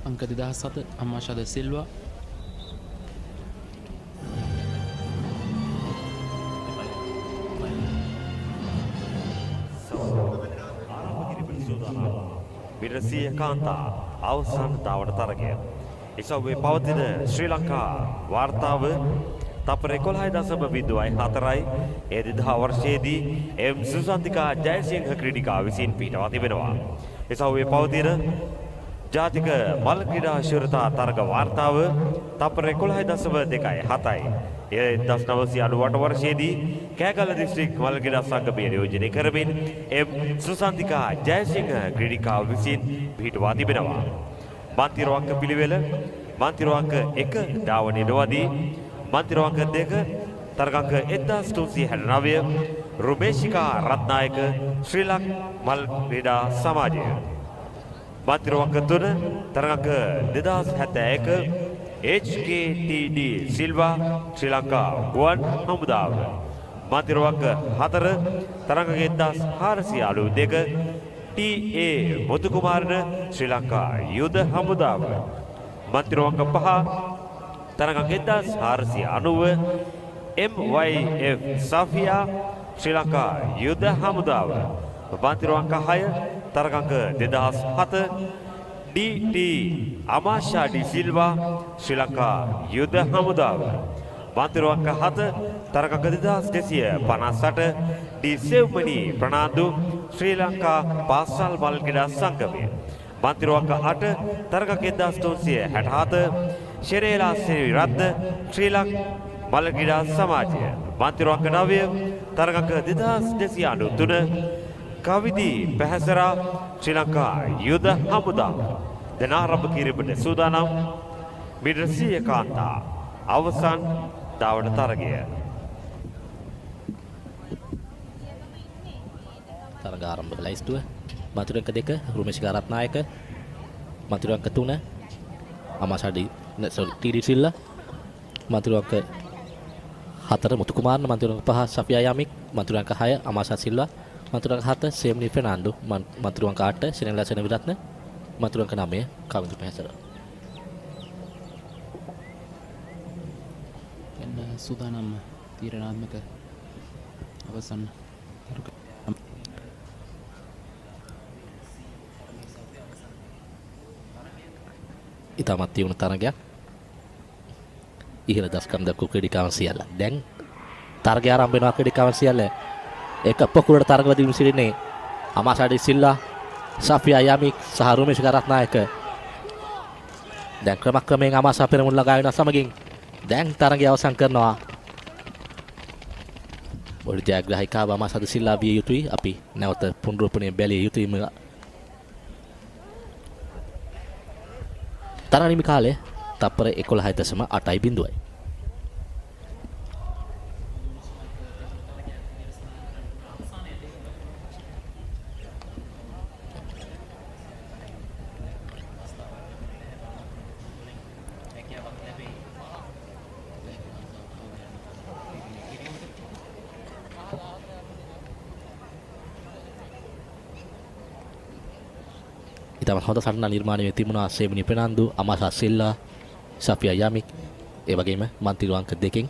අංක 2007 අමාෂාද සිල්වා විරසිය කාන්තා අවසන් දාවට තරගය. ඉසව්වේ පවතින ශ්‍රී ලංකා වාර්තාව තපර 11.04යි. ඒ 2000 වර්ෂයේදී එම් සුසන්තිකා ජයසිංහ ක්‍රීඩිකා විසින් පිටවා තිබෙනවා. ඉසව්වේ පවතින ජාතික මල් ක්‍රීඩා ශූරතා තරග වාර්තාව තපර 11.27යි. ඒ 1998 වර්ෂයේදී කෑගල්ල දිස්ත්‍රික් මල් ක්‍රීඩා සංගමය නියෝජනය කරමින් එම් සුසන්තිකා ජයසිංහ ක්‍රීඩිකාව විසින් පිටවා තිබෙනවා. මන්තිරවංක පිළිවෙල මන්තිරවංක 1 ධාවනය නොවදී මන්තිරවංක 2 තරගංක 1369 රුමේෂිකා රත්නායක ශ්‍රී ලංක මල් ක්‍රීඩා සමාජය. මන්තිරවංක 3 තරගංක 2071 HKTD සිල්වා ශ්‍රී ලංකා ගුවන් හමුදාව. මන්තිරවංක 4 තරගංක 1492 TA මුතුකුමාරන ශ්‍රී ලංකා යුද හමුදාව. මන්තිරවංක 5 තරගංක 1490 MYF සෆියා ශ්‍රී ලංකා යුද හමුදාව. මන්තිරවංක 6 තරගංක 2007 DT අමාෂාඩි සිල්වා ශ්‍රී ලංකා යුද හමුදාව. මන්තිරවංක 7 තරගංක 2258 ඩී සෙව්මනි ප්‍රනාන්දු ශ්‍රී ලංකා පාසල් මල් ක්‍රීඩා සංගමය. මන්තිරවංක 8 තරගංක 1367 ශෙරේලා සිරිරත්න ශ්‍රී ලංකා මල් ක්‍රීඩා සමාජය. මන්තිරවංක 9 තරගංක 2293 කවිදී පැහැසරා ශ්‍රී ලංකා යුද හමුදාව. දැන් ආරම්භ කිරීමට සූදානම් මීටර් 100 කාන්තා අවසන් ධාවන තරගය. තරග ආරම්භක ලයිස්තුව මතුරංක 2 රුමේෂිකා රත්නායක මතුරංක 3 අමාෂාඩි ටීඩී සිල්ලා මතුරංක 4 මුතුකුමාරන මතුරංක 5 සෆියා යමික් මතුරංක 6 අමාෂා සිල්වා මතුරංක 7 සේම්නි ෆෙර්නාන්ඩෝ මතුරංක 8 ශිරෙන්ලා සෙනවිරත්න මතුරංක 9 කවිඳු පැහැසර. දැන් සූදානම් තීරණාත්මක අවසන් ඉතාමත් තියුණු තරගයක්. ඉහළ දස්කම් දක්වපු ක්‍රීඩිකාවන් සියල්ල. දැන් තරගය ආරම්භ වෙනවා. ක්‍රීඩිකාවන් සියල්ල එක පොකුරට තරගවදී විසිරෙන්නේ අමාෂාඩි සිල්ලා, සෆියා යමික් සහ රුමේෂිකා රත්නායක. දැන් ක්‍රමක්‍රමයෙන් අමාෂා පෙරමුණ ළඟා වෙන සමගින් දැන් තරගය අවසන් කරනවා. බොඩි ජයග්‍රාහිකාව අමාෂාඩි සිල්ලා විය යුතුයි. අපි නැවත පුනරුපණය බැලිය යුතුයි. තරග කාලය තප්පර 11.8. ඉතාමත් හොඳ සටනක් නිර්මාණය වෙ තිබුණා. සේම්නි ප්‍රනාන්දු, අමාෂා සිල්ලා, සෆියා යමික්, ඒ වගේම මන්තිරවංක 2කින්